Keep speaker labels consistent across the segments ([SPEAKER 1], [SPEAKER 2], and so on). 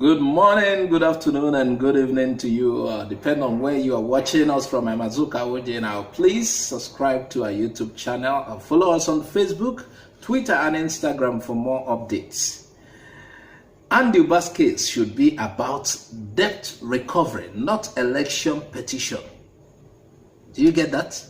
[SPEAKER 1] Good morning, good afternoon, and good evening to you. Depending on where you are watching us from, I'm Azuka Oje. Now, please subscribe to our YouTube channel and follow us on Facebook, Twitter, and Instagram for more updates. Andy Uba's case should be about debt recovery, not election petition. Do you get that?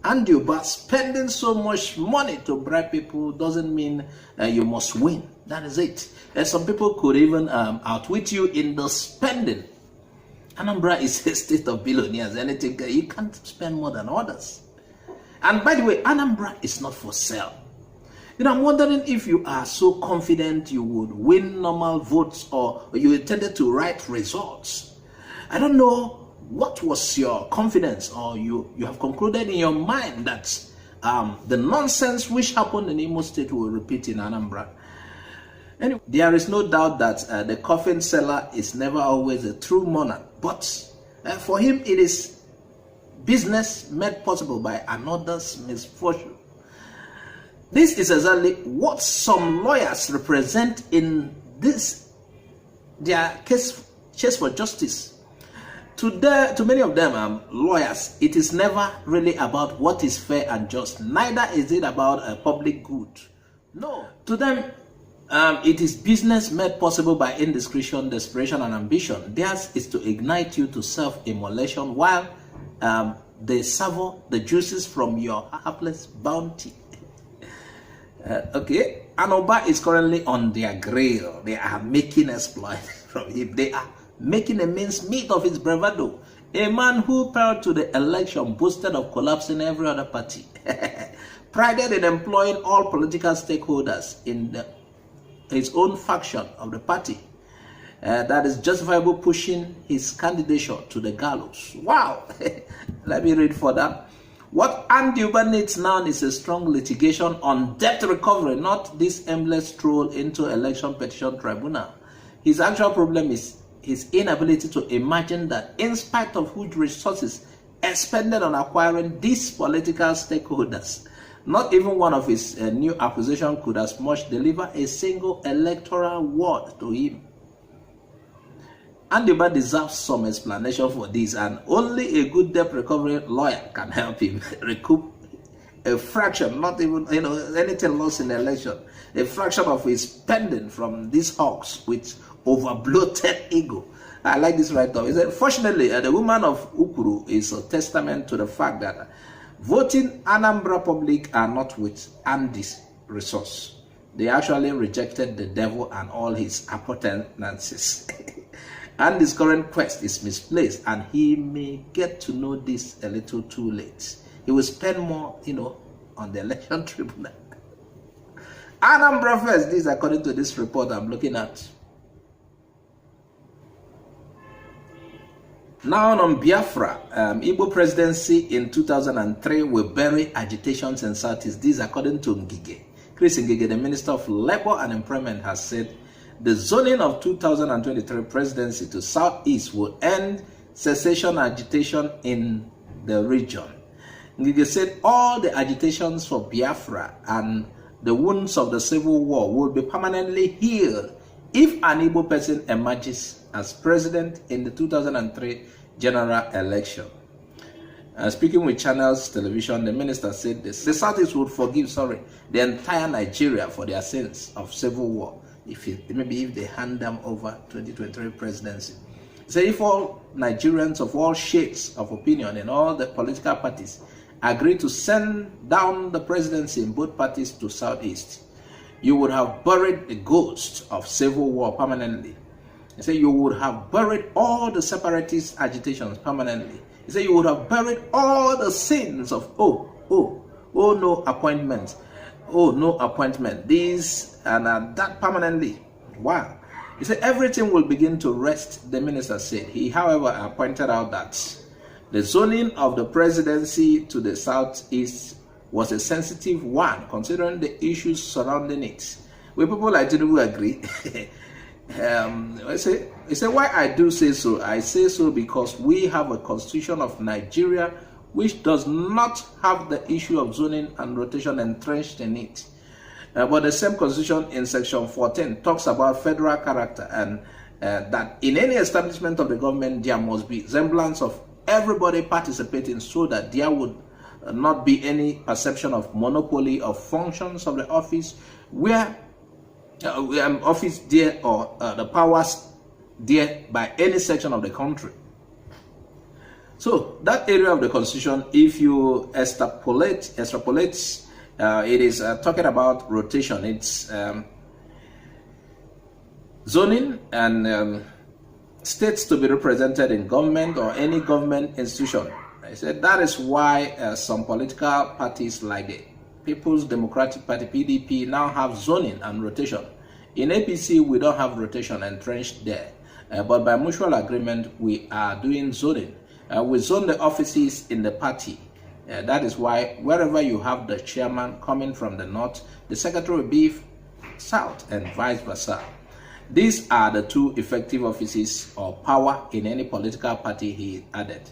[SPEAKER 1] Andy Uba spending so much money to bribe people doesn't mean you must win. That is it. Some people could even outwit you in the spending. Anambra is a state of billionaires. Anything you can't spend more than others. And by the way, Anambra is not for sale. You know, I'm wondering if you are so confident you would win normal votes or you intended to write results. I don't know what was your confidence, or you have concluded in your mind that the nonsense which happened in Imo State will repeat in Anambra. Anyway, there is no doubt that the coffin seller is never always a true monarch, but for him it is business made possible by another's misfortune. This is exactly what some lawyers represent in their case for justice. To many of them, lawyers, it is never really about what is fair and just. Neither is it about a public good. No. To them, it is business made possible by indiscretion, desperation, and ambition. Theirs is to ignite you to self-immolation while they savour the juices from your hapless bounty. Okay, Anoba is currently on their grill. They are making exploit from him. They are making a mincemeat of his bravado. A man who, prior to the election, boasted of collapsing every other party, prided in employing all political stakeholders in his own faction of the party, that is justifiable pushing his candidature to the gallows. Wow! Let me read further. What Andy Uba needs now is a strong litigation on debt recovery, not this aimless stroll into election petition tribunal. His actual problem is his inability to imagine that in spite of huge resources expended on acquiring these political stakeholders, not even one of his new acquisition could as much deliver a single electoral word to him. Andy Uba deserves some explanation for this, and only a good debt recovery lawyer can help him recoup a fraction, not even anything lost in the election, a fraction of his spending from these hawks with over-bloated ego. I like this write-up. He said, fortunately, the woman of Ukuru is a testament to the fact that voting Anambra public are not with Andy's resource. They actually rejected the devil and all his appurtenances. Andy's current quest is misplaced, and he may get to know this a little too late. He will spend more, on the election tribunal. Anambra first. This is according to this report I'm looking at. Now on Biafra, Igbo Presidency in 2003 will bury agitations in Southeast. This is according to Ngige. Ngige, the Minister of Labor and Employment, has said the zoning of 2023 presidency to Southeast will end secession agitation in the region. Ngige said all the agitations for Biafra and the wounds of the civil war will be permanently healed if an Igbo person emerges as president in the 2003 general election. Speaking with Channels Television, the minister said this: the Southeast would forgive, the entire Nigeria for their sins of civil war if they hand them over 2023 presidency. He said if all Nigerians of all shades of opinion in all the political parties agree to send down the presidency in both parties to Southeast, you would have buried the ghost of civil war permanently. He said you would have buried all the separatist agitations permanently. He said you would have buried all the sins of no appointment, this and that permanently. Wow. He said everything will begin to rest, the minister said. He, however, pointed out that the zoning of the presidency to the Southeast was a sensitive one, considering the issues surrounding it. Will people like Tinubu agree? I say why I do say so. I say so because we have a constitution of Nigeria which does not have the issue of zoning and rotation entrenched in it. But the same constitution in section 14 talks about federal character and that in any establishment of the government, there must be semblance of everybody participating so that there would not be any perception of monopoly of functions of the office, where office there or the powers there by any section of the country. So that area of the constitution, if you extrapolate, it is talking about rotation. It's zoning and states to be represented in government or any government institution. I said that is why some political parties like the People's Democratic Party, PDP, now have zoning and rotation. In APC, we don't have rotation entrenched there. But by mutual agreement, we are doing zoning. We zone the offices in the party. That is why wherever you have the chairman coming from the north, the secretary will be south and vice versa. These are the two effective offices or power in any political party, he added.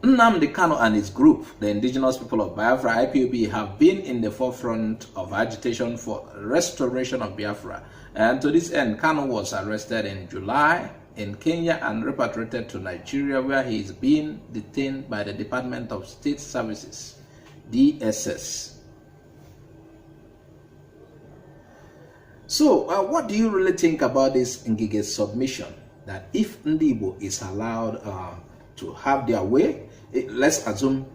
[SPEAKER 1] Nnamdi Kanu and his group, the indigenous people of Biafra, IPOB, have been in the forefront of agitation for restoration of Biafra. And to this end, Kanu was arrested in July in Kenya and repatriated to Nigeria, where he is being detained by the Department of State Services, DSS. So, what do you really think about this Ngige's submission? That if Ndibo is allowed to have their way, let's assume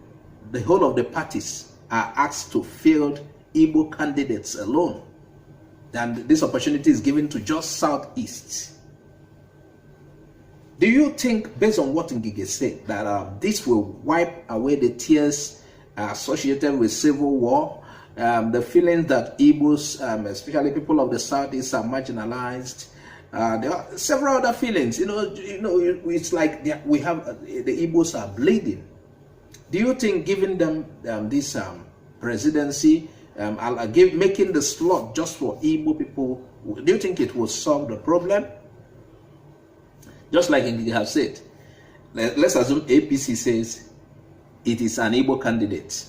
[SPEAKER 1] the whole of the parties are asked to field Igbo candidates alone, and this opportunity is given to just Southeast. Do you think, based on what Ngige said, that this will wipe away the tears associated with civil war, the feeling that Igbos, especially people of the Southeast, are marginalized? There are several other feelings. It's like we have the Igbos are bleeding. Do you think giving them this presidency, making the slot just for Igbo people, do you think it will solve the problem? Just like they have said, let's assume APC says it is an Igbo candidate,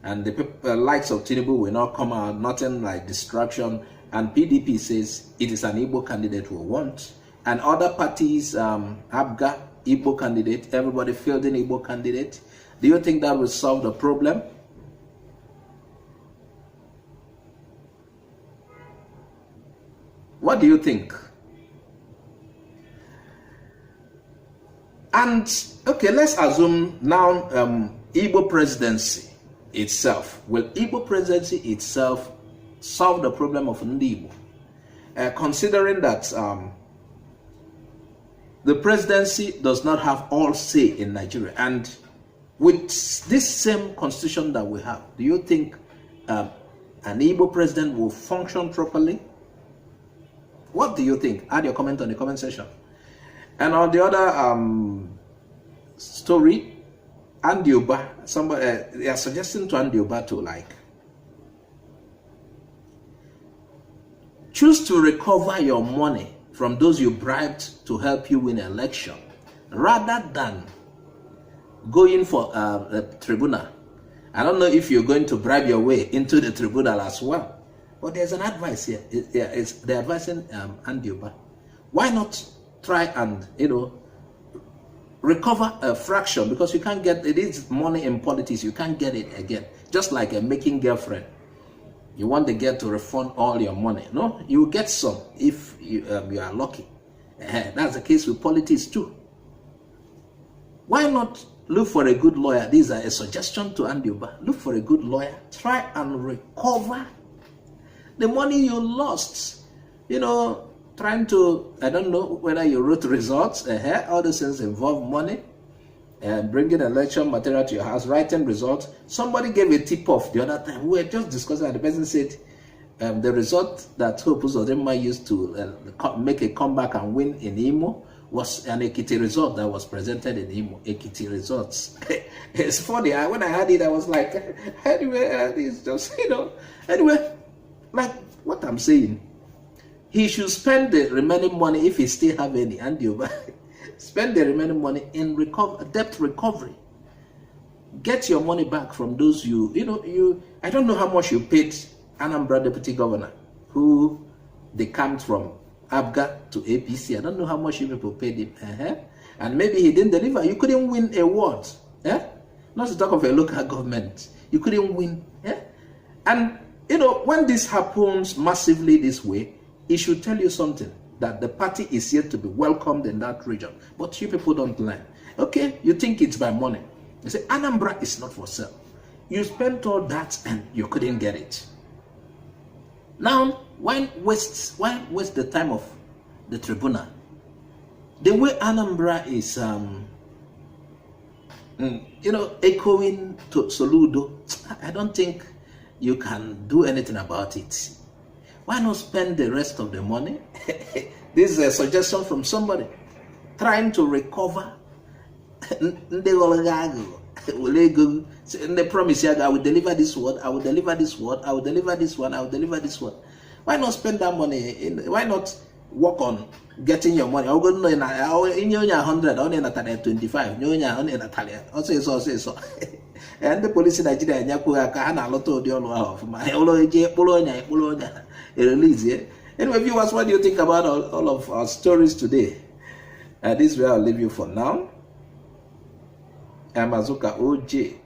[SPEAKER 1] and the likes of Tinubu will not come out, nothing like distraction. And PDP says it is an Igbo candidate we want. And other parties, ABGA, Igbo candidate, everybody fielding Igbo candidate. Do you think that will solve the problem? What do you think? And, okay, let's assume now Igbo presidency itself. Will Igbo presidency itself solve the problem of Ndibo? Considering that the presidency does not have all say in Nigeria, and with this same constitution that we have, do you think an Igbo president will function properly? What do you think? Add your comment on the comment section. And on the other story, Andy Uba, they are suggesting to Andy Uba to choose to recover your money from those you bribed to help you win an election, rather than going for the tribunal. I don't know if you're going to bribe your way into the tribunal as well, but there's an advice here. They're advising Andy Uba. Why not try and recover a fraction, because you can't get it is money in politics. You can't get it again. Just like a making girlfriend. You want the girl to refund all your money. No, you get some if you are lucky. That's the case with politics too. Why not look for a good lawyer? These are a suggestion to Andy Uba. Look for a good lawyer. Try and recover the money you lost. Trying to, I don't know whether you wrote results. All these things involve money. And bringing election material to your house, writing results. Somebody gave a tip-off the other time. We were just discussing, and the person said the result that Hope Uzodinma used to make a comeback and win in Imo was an Ekiti result that was presented in Imo. Ekiti results. It's funny. When I heard it, I was like, anyway, it's just, Anyway, like what I'm saying, he should spend the remaining money, if he still have any, Andy Uba. Spend the remaining money in debt recovery. Get your money back from those I don't know how much you paid Anambra Deputy Governor who they come from ABGA to APC. I don't know how much you people paid him. And maybe he didn't deliver. You couldn't win awards. Not to talk of a local government. You couldn't win. And, you know, when this happens massively this way, it should tell you something, that the party is yet to be welcomed in that region. But you people don't learn. Okay, you think it's by money. You say, Anambra is not for sale. You spent all that and you couldn't get it. Now, why waste the time of the tribunal? The way Anambra is, you know, echoing to Soludo, I don't think you can do anything about it. Why not spend the rest of the money? This is a suggestion from somebody trying to recover. They promise you, I will deliver this word, I will deliver this word, I will deliver this one, I will deliver this one. Why not spend that money? Why not work on getting your money? I'll go in your 100, only in 25, also. And the police in Nigeria, anyway, viewers, what do you think about all of our stories today? This is where I'll leave you for now. I'm Azuka OJ.